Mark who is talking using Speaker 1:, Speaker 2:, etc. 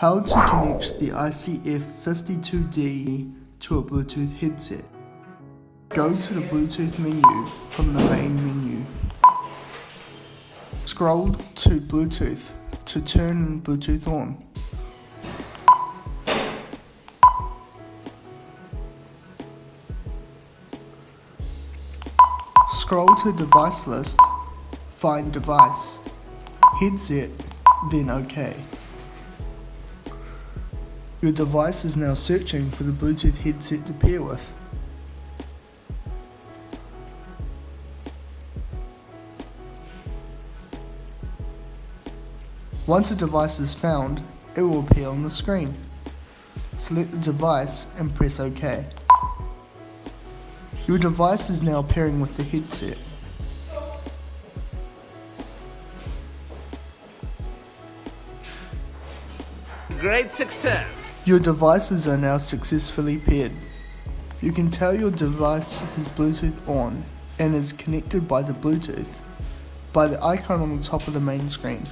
Speaker 1: How to connect the IC-F52D to a Bluetooth headset. Go to the Bluetooth menu from the main menu. Scroll to Bluetooth to turn Bluetooth on. Scroll to Device List, find Device, Headset, then OK. Your device is now searching for the Bluetooth headset to pair with. Once a device is found, it will appear on the screen. Select the device and press OK. Your device is now pairing with the headset.
Speaker 2: Great success!
Speaker 1: Your devices are now successfully paired. You can tell your device has Bluetooth on and is connected by the Bluetooth by the icon on the top of the main screen.